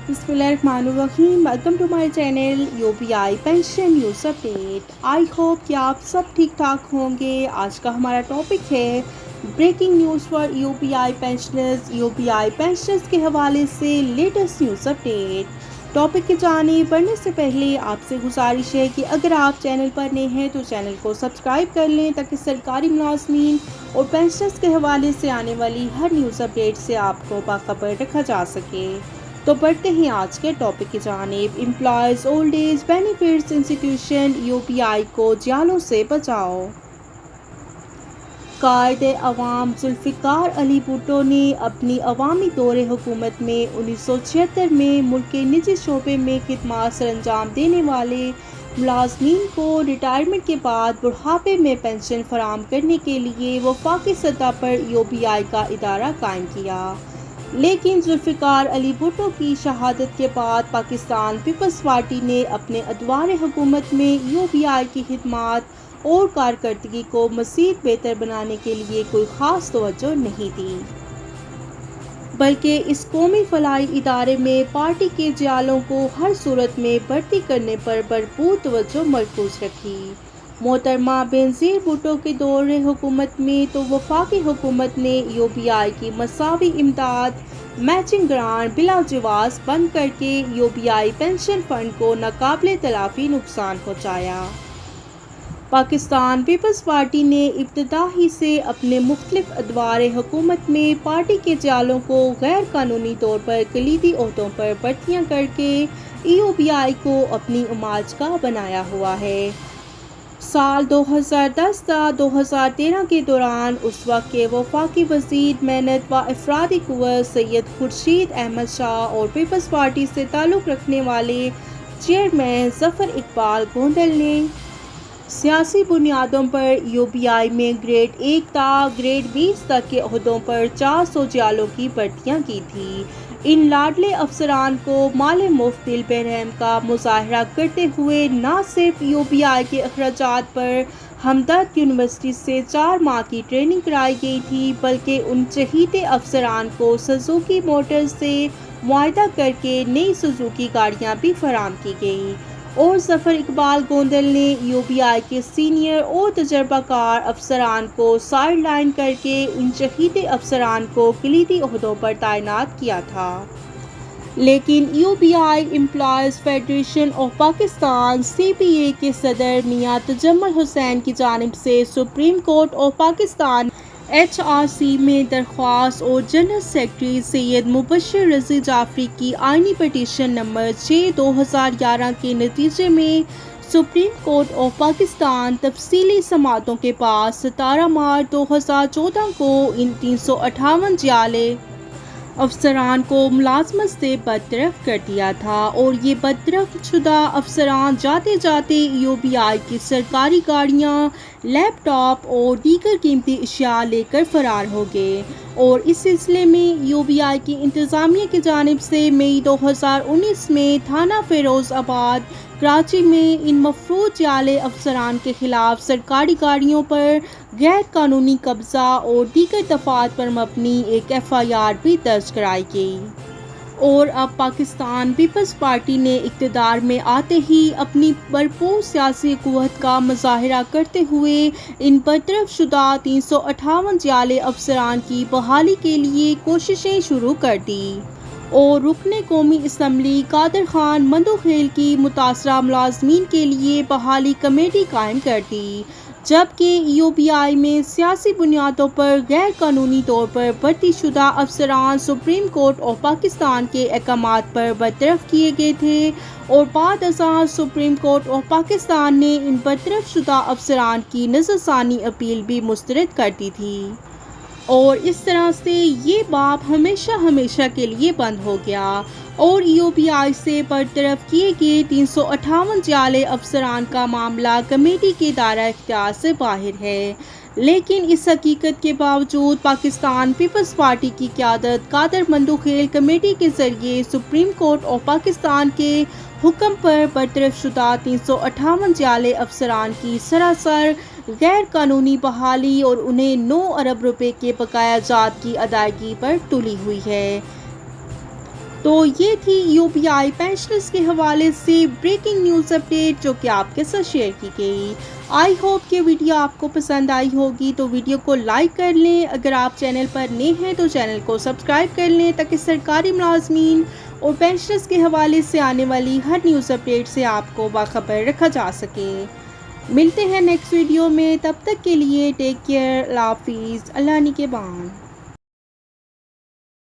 बिस्मिल्लाहिर्रहमानिर्रहीम। Welcome to my channel UPI pension news update. I hope कि आप सब ठीक ठाक होंगे। आज का हमारा टॉपिक है breaking news for UPI pensioners. UPI pensioners के हवाले से लेटेस्ट न्यूज़ अपडेट। टॉपिक की जानिब बढ़ने से पहले आपसे गुजारिश है कि अगर आप चैनल पर नए हैं तो चैनल को सब्सक्राइब कर लें ताकि सरकारी मुलाजमीन और पेंशनर्स के हवाले से आने वाली हर न्यूज़ अपडेट से आपको बाखबर रखा जा सके। तो बढ़ते हैं आज के टॉपिक की जानिब। Employees old age benefits institution UPI को जालों से बचाओ। कायदे अवाम जुल्फ़िकार अली भुट्टो ने अपनी अवामी दौरे हुकूमत में 1976 में मुल्क के निजी शोबे में खिदमत सरअंजाम देने वाले मुलाजमीन को रिटायरमेंट के बाद बुढ़ापे में पेंशन फराहम करने के लिए वफाकी सतह पर यूपीआई का इदारा कायम किया। लेकिन जुल्फ़िकार अली भुट्टो की शहादत के बाद पाकिस्तान पीपल्स पार्टी ने अपने अदवार हुकूमत में यूपीआई की खिदमत और कारकर्दगी को मज़ीद बेहतर बनाने के लिए कोई ख़ास तवज्जो नहीं दी, बल्कि इस कौमी फलाही इदारे में पार्टी के जियालों को हर सूरत में भर्ती करने पर भरपूर तवज्जो मरकूज़ रखी। मोहतरमा बेनज़ीर भुट्टो के दौरे हुकूमत में तो वफाकी हुकूमत ने यूपीआई की मसावी इमदाद मैचिंग ग्रांट बिला जवाज़ बंद करके यूपीआई पेंशन फंड को नाकाबिले तलाफी नुकसान पहुँचाया। पाकिस्तान पीपल्स पार्टी ने इब्तिदा ही से अपने मुख्तलिफ अदवार हुकूमत में पार्टी के जियालों को गैर कानूनी तौर पर कलीदी ओहदों पर भर्तियाँ करके यूपीआई को अपनी उमाज का बनाया हुआ है। साल 2010 ta 2013 के दौरान उस वक्त के वफाकी वज़ीर मेहनत व अफरादी कुव्वत सैयद खुर्शीद अहमद शाह और पीपल्स पार्टी से ताल्लुक़ रखने वाले चेयरमैन ज़फ़र इकबाल गोंदल ने सियासी बुनियादों पर यूपीआई में ग्रेड 1 ta ग्रेड 20 तक के ओहदों पर 400 जियालों की भर्तियाँ की थी। इन लाडले अफसरान को माले मुफ्त दिल बरहम का मुजाहरा करते हुए न सिर्फ यूपीआई के अखराजात पर हमदर्द यूनिवर्सिटी से 4 माह की ट्रेनिंग कराई गई थी, बल्कि उन चहीते अफसरान को सुजुकी मोटर्स से मुआहदा करके नई सुजुकी गाड़ियाँ भी फराहम की गई। और ज़फ़र इकबाल गोंदल ने यूपीआई के सीनियर और तजर्बाकार अफसरान को साइड लाइन करके इन शहीद अफसरान को कलीदी ओहदों पर तैनात किया था। लेकिन UPI employees federation of Pakistan CPA के सदर मियां तजम्मुल हुसैन की जानिब से supreme court of Pakistan HRC में दरख्वास्त और जनरल सेक्रेटरी सैयद मुबश्शिर रज़ी जाफरी की आइनी पटिशन नंबर 6/2011 के नतीजे में सुप्रीम कोर्ट ऑफ पाकिस्तान तफसीली समातों के पास 17 मार्च 2014 को इन 358 जियाले अफसरान को मुलाजमत से बरतरफ कर दिया था और ये बरतरफ शुदा अफसरान जाते जाते यूपीआई की सरकारी गाड़ियाँ, लैपटॉप और दीगर कीमती अशिया लेकर फरार हो गए। और इस सिलसिले में यूपीआई की इंतज़ामिया की जानिब से मई 2019 में थाना फ़िरोज़ाबाद कराची में इन मफरूज़ जाले अफसरान के ख़िलाफ़ सरकारी गाड़ियों पर गैर कानूनी कब्ज़ा और दीगर दफ़ात पर मबनी एक FIR भी दर्ज कराई गई। और अब पाकिस्तान पीपल्स पार्टी ने इक़्तिदार में आते ही अपनी भरपूर सियासी क़ुव्वत का मुज़ाहिरा करते हुए इन बरतरफ शुदा 358 जियाले अफसरान की बहाली के लिए कोशिशें शुरू कर दी और रुकने कौमी असम्बली कादर खान मंदोखेल की मुतासरा मुलाजमीन के लिए बहाली कमेटी कायम कर दी, जबकि यूपीआई में सियासी बुनियादों पर गैर कानूनी तौर पर भर्ती शुदा अफसरान सुप्रीम कोर्ट ऑफ पाकिस्तान के अहकामात पर बरतरफ किए गए थे। और बाद अज़ां सुप्रीम कोर्ट ऑफ पाकिस्तान ने इन बरतरफ शुदा अफसरान की नज़रसानी अपील भी मुस्तरद कर दी थी और इस तरह से ये बाब हमेशा हमेशा के लिए बंद हो गया और यूपीआई से बरतरफ किए गए 358 जियाले अफसरान का मामला कमेटी के दायरा इख्तियार से बाहर है। लेकिन इस हकीकत के बावजूद पाकिस्तान पीपल्स पार्टी की क़यादत कादर मंदोखेल कमेटी के ज़रिए सुप्रीम कोर्ट ऑफ पाकिस्तान के हुक्म पर बरतरफ शुदा 358 जियाले अफसरान की सरासर गैर कानूनी बहाली और उन्हें 9 अरब रुपए के बकाया जात की अदायगी पर तुली हुई है। تو یہ تھی UPI پینشنرز کے حوالے سے بریکنگ نیوز اپڈیٹ جو کہ آپ کے ساتھ شیئر کی گئی۔ آئی ہوپ کہ ویڈیو آپ کو پسند آئی ہوگی، تو ویڈیو کو لائک کر لیں۔ اگر آپ چینل پر نئے ہیں تو چینل کو سبسکرائب کر لیں تاکہ سرکاری ملازمین اور پینشنرز کے حوالے سے آنے والی ہر نیوز اپڈیٹ سے آپ کو باخبر رکھا جا سکے۔ ملتے ہیں نیکسٹ ویڈیو میں، تب تک کے لیے ٹیک کیئر، اللہ حافظ، اللہ نگہبان۔